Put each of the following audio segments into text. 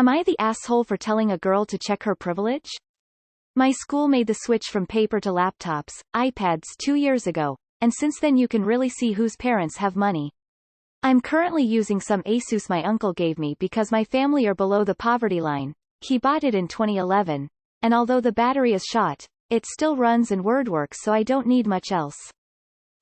Am I the asshole for telling a girl to check her privilege? My school made the switch from paper to laptops, iPads 2 years ago, and since then you can really see whose parents have money. I'm currently using some Asus my uncle gave me because my family are below the poverty line. He bought it in 2011, and although the battery is shot, it still runs and Word works, so I don't need much else.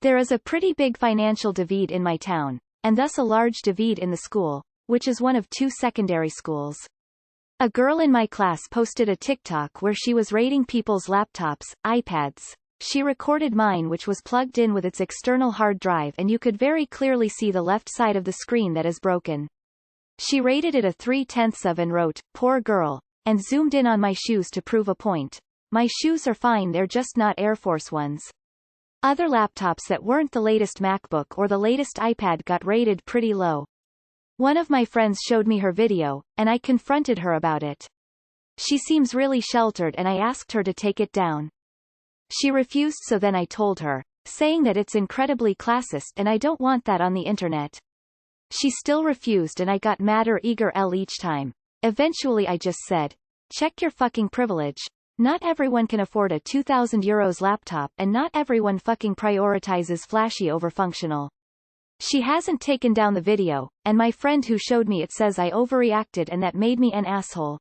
There is a pretty big financial divide in my town, and thus a large divide in the school, which is one of 2 secondary schools. A girl in my class posted a TikTok where she was rating people's laptops, iPads. She recorded mine, which was plugged in with its external hard drive, and you could very clearly see the left side of the screen that is broken. She rated it a 3/10 and wrote, "Poor girl," and zoomed in on my shoes to prove a point. My shoes are fine, they're just not Air Force ones. Other laptops that weren't the latest MacBook or the latest iPad got rated pretty low. One of my friends showed me her video, and I confronted her about it. She seems really sheltered and I asked her to take it down. She refused, so then I told her, saying that it's incredibly classist and I don't want that on the internet. She still refused and I got madder eager each time. Eventually I just said, check your fucking privilege. Not everyone can afford a €2,000 laptop and not everyone fucking prioritizes flashy over functional. She hasn't taken down the video, and my friend who showed me it says I overreacted and that made me an asshole.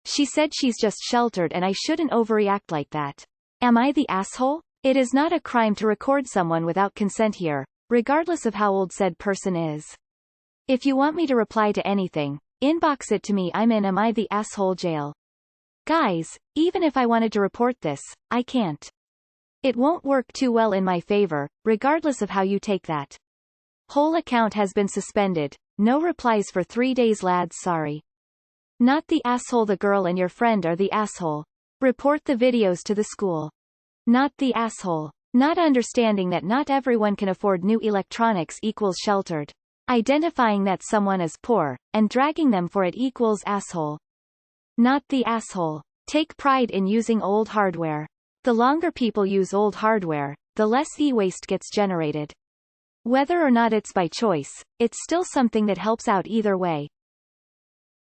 She said she's just sheltered and I shouldn't overreact like that. Am I the asshole? It is not a crime to record someone without consent here, regardless of how old said person is. If you want me to reply to anything, inbox it to me. I'm in Am I the Asshole jail. Guys, even if I wanted to report this, I can't. It won't work too well in my favor, regardless of how you take that. Whole account has been suspended. No replies for 3 days, lads, sorry. Not the asshole. The girl and your friend are the asshole. Report the videos to the school. Not the asshole. Not understanding that not everyone can afford new electronics equals sheltered. Identifying that someone is poor, and dragging them for it equals asshole. Not the asshole. Take pride in using old hardware. The longer people use old hardware, the less e-waste gets generated. Whether or not it's by choice, it's still something that helps out either way.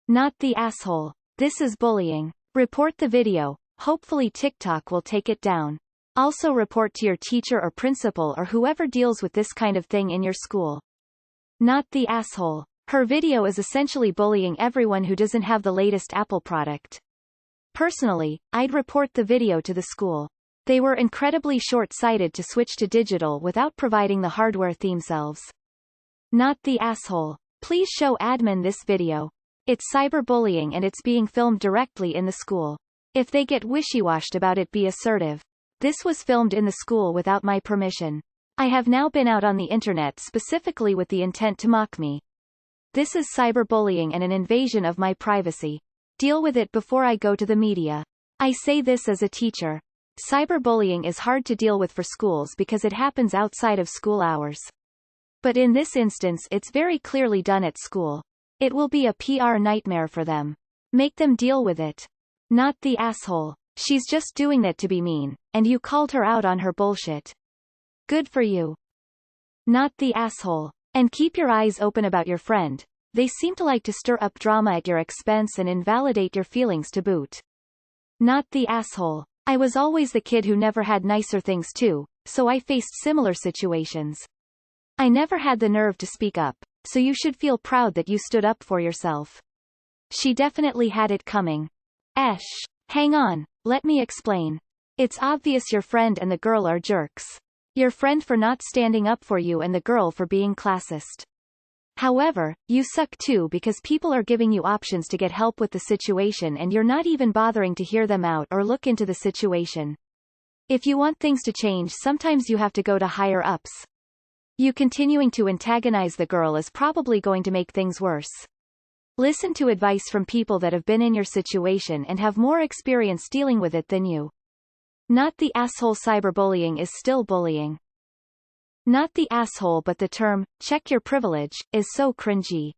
Not the asshole. This is bullying. Report the video. Hopefully TikTok will take it down. Also report to your teacher or principal or whoever deals with this kind of thing in your school. Not the asshole. Her video is essentially bullying everyone who doesn't have the latest Apple product. Personally, I'd report the video to the school. They were incredibly short-sighted to switch to digital without providing the hardware themselves. Not the asshole. Please show admin this video. It's cyberbullying and it's being filmed directly in the school. If they get wishy-washed about it, be assertive. This was filmed in the school without my permission. I have now been out on the internet specifically with the intent to mock me. This is cyberbullying and an invasion of my privacy. Deal with it before I go to the media. I say this as a teacher. Cyberbullying is hard to deal with for schools because it happens outside of school hours. But in this instance it's very clearly done at school. It will be a PR nightmare for them. Make them deal with it. Not the asshole. She's just doing that to be mean, and you called her out on her bullshit. Good for you. Not the asshole. And keep your eyes open about your friend. They seem to like to stir up drama at your expense and invalidate your feelings to boot. Not the asshole. I was always the kid who never had nicer things too, so I faced similar situations. I never had the nerve to speak up, so you should feel proud that you stood up for yourself. She definitely had it coming. Hang on, let me explain. It's obvious your friend and the girl are jerks. Your friend for not standing up for you and the girl for being classist. However, you suck too because people are giving you options to get help with the situation and you're not even bothering to hear them out or look into the situation. If you want things to change, sometimes you have to go to higher ups. You continuing to antagonize the girl is probably going to make things worse. Listen to advice from people that have been in your situation and have more experience dealing with it than you. Not the asshole. Cyberbullying is still bullying. Not the asshole, but the term, check your privilege, is so cringy.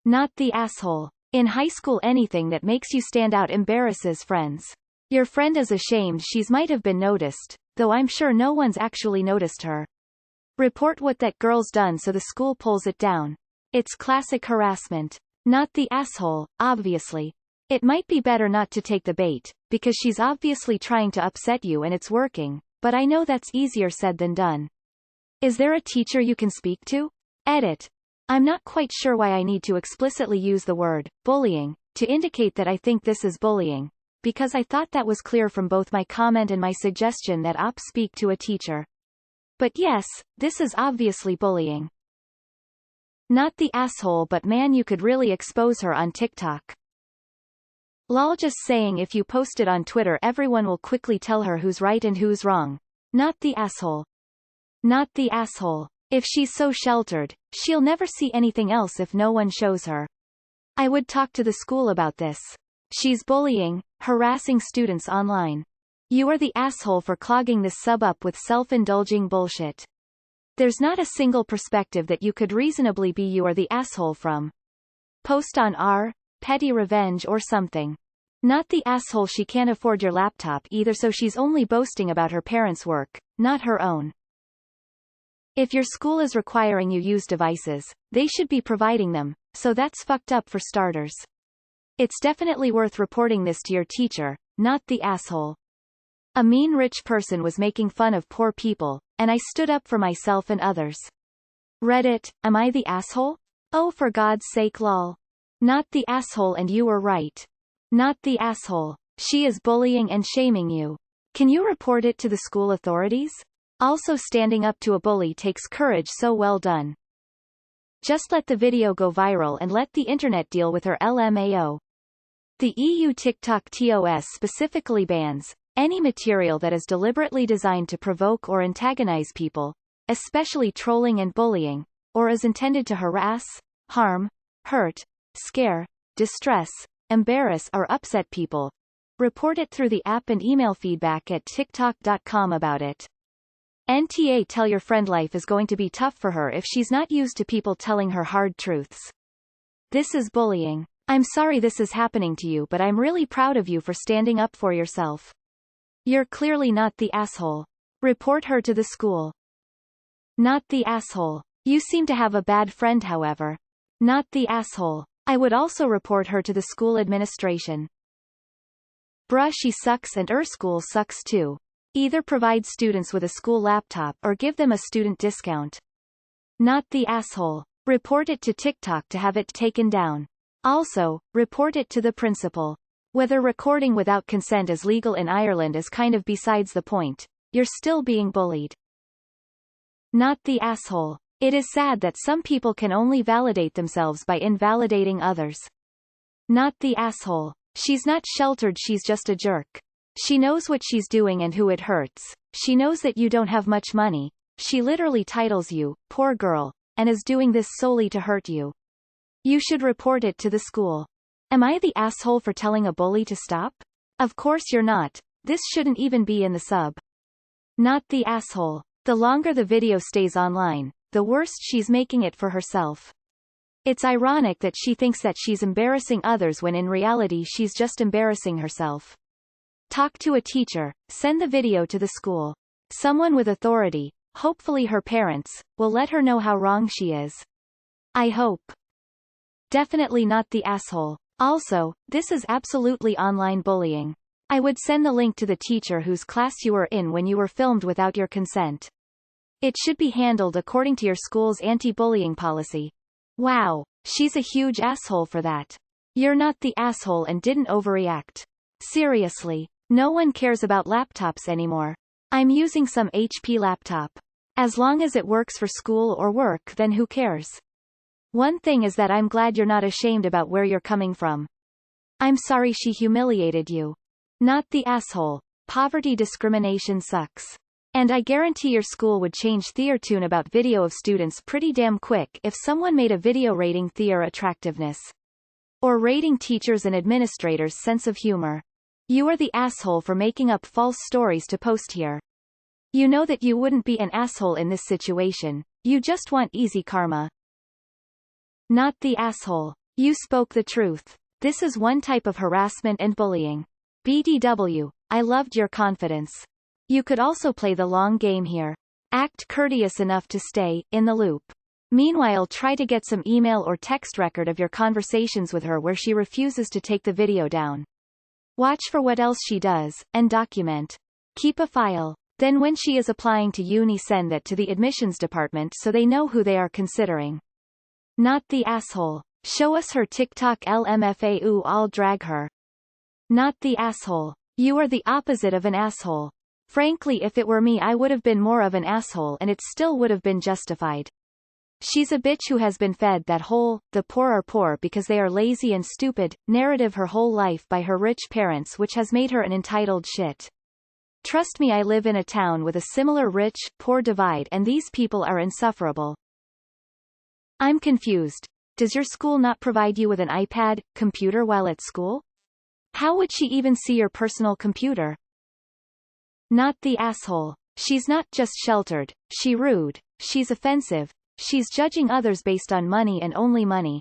Not the asshole. In high school anything that makes you stand out embarrasses friends. Your friend is ashamed she might have been noticed, though I'm sure no one's actually noticed her. Report what that girl's done so the school pulls it down. It's classic harassment. Not the asshole, obviously. It might be better not to take the bait, because she's obviously trying to upset you and it's working, but I know that's easier said than done. Is there a teacher you can speak to? Edit. I'm not quite sure why I need to explicitly use the word bullying to indicate that I think this is bullying, because I thought that was clear from both my comment and my suggestion that ops speak to a teacher. But yes, this is obviously bullying. Not the asshole, but man, you could really expose her on TikTok. Lol, just saying, if you post it on Twitter everyone will quickly tell her who's right and who's wrong. Not the asshole. Not the asshole. If she's so sheltered, she'll never see anything else if no one shows her. I would talk to the school about this. She's bullying, harassing students online. You are the asshole for clogging this sub up with self-indulging bullshit. There's not a single perspective that you could reasonably be you are the asshole from. Post on r, petty revenge or something. Not the asshole, she can't afford your laptop either, so she's only boasting about her parents' work, not her own. If your school is requiring you use devices, they should be providing them, so that's fucked up for starters. It's definitely worth reporting this to your teacher, not the asshole. A mean rich person was making fun of poor people, and I stood up for myself and others. Reddit, am I the asshole? Oh, for God's sake, lol. Not the asshole, and you were right. Not the asshole. She is bullying and shaming you. Can you report it to the school authorities? Also, standing up to a bully takes courage, so well done. Just let the video go viral and let the internet deal with her LMAO. The EU TikTok TOS specifically bans any material that is deliberately designed to provoke or antagonize people, especially trolling and bullying, or is intended to harass, harm, hurt, scare, distress, embarrass or upset people. Report it through the app and email feedback at tiktok.com about it. NTA, tell your friend life is going to be tough for her if she's not used to people telling her hard truths. This is bullying. I'm sorry this is happening to you, but I'm really proud of you for standing up for yourself. You're clearly not the asshole. Report her to the school. Not the asshole. You seem to have a bad friend, however. Not the asshole. I would also report her to the school administration. Bruh, she sucks and school sucks too. Either provide students with a school laptop or give them a student discount. Not the asshole. Report it to TikTok to have it taken down. Also, report it to the principal. Whether recording without consent is legal in Ireland is kind of besides the point. You're still being bullied. Not the asshole. It is sad that some people can only validate themselves by invalidating others. Not the asshole. She's not sheltered, she's just a jerk. She knows what she's doing and who it hurts. She knows that you don't have much money. She literally titles you, poor girl, and is doing this solely to hurt you. You should report it to the school. Am I the asshole for telling a bully to stop? Of course you're not. This shouldn't even be in the sub. Not the asshole. The longer the video stays online, the worse she's making it for herself. It's ironic that she thinks that she's embarrassing others when in reality she's just embarrassing herself. Talk to a teacher, send the video to the school. Someone with authority, hopefully her parents, will let her know how wrong she is. I hope. Definitely not the asshole. Also, this is absolutely online bullying. I would send the link to the teacher whose class you were in when you were filmed without your consent. It should be handled according to your school's anti-bullying policy. Wow, she's a huge asshole for that. You're not the asshole and didn't overreact. Seriously, no one cares about laptops anymore. I'm using some HP laptop. As long as it works for school or work, then who cares? One thing is that I'm glad you're not ashamed about where you're coming from. I'm sorry she humiliated you. Not the asshole. Poverty discrimination sucks. And I guarantee your school would change their tune about video of students pretty damn quick if someone made a video rating their attractiveness. Or rating teachers and administrators' sense of humor. You are the asshole for making up false stories to post here. You know that you wouldn't be an asshole in this situation. You just want easy karma. Not the asshole. You spoke the truth. This is one type of harassment and bullying. BDW, I loved your confidence. You could also play the long game here. Act courteous enough to stay in the loop. Meanwhile, try to get some email or text record of your conversations with her where she refuses to take the video down. Watch for what else she does, and document. Keep a file. Then when she is applying to uni, send that to the admissions department so they know who they are considering. Not the asshole. Show us her TikTok LMFAO, I'll drag her. Not the asshole. You are the opposite of an asshole. Frankly, if it were me, I would have been more of an asshole and it still would have been justified. She's a bitch who has been fed that whole, the poor are poor because they are lazy and stupid, narrative her whole life by her rich parents, which has made her an entitled shit. Trust me, I live in a town with a similar rich-poor divide and these people are insufferable. I'm confused. Does your school not provide you with an iPad, computer while at school? How would she even see your personal computer? Not the asshole. She's not just sheltered, she's rude, she's offensive, she's judging others based on money and only money.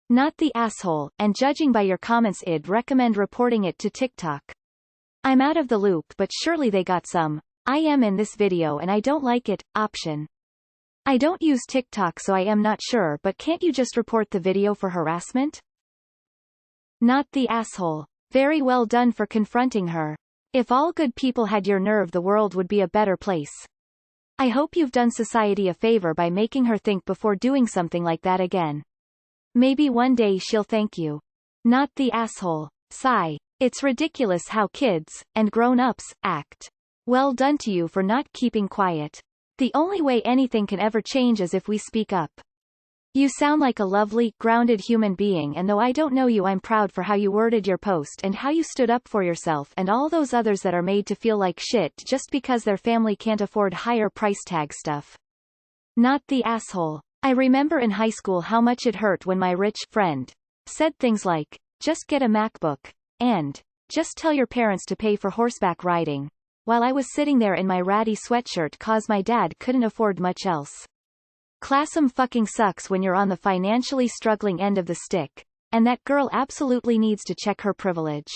Not the asshole, and judging by your comments, I'd recommend reporting it to TikTok. I'm out of the loop, but surely they got some "I am in this video and I don't like it" option. I don't use TikTok so I am not sure, but can't you just report the video for harassment? Not the asshole. Very well done for confronting her. If all good people had your nerve, the world would be a better place. I hope you've done society a favor by making her think before doing something like that again. Maybe one day she'll thank you. Not the asshole. Sigh. It's ridiculous how kids, and grown-ups, act. Well done to you for not keeping quiet. The only way anything can ever change is if we speak up. You sound like a lovely, grounded human being, and though I don't know you, I'm proud for how you worded your post and how you stood up for yourself and all those others that are made to feel like shit just because their family can't afford higher price tag stuff. Not the asshole. I remember in high school how much it hurt when my rich friend said things like, just get a MacBook, and just tell your parents to pay for horseback riding, while I was sitting there in my ratty sweatshirt cause my dad couldn't afford much else. Classism fucking sucks when you're on the financially struggling end of the stick, and that girl absolutely needs to check her privilege.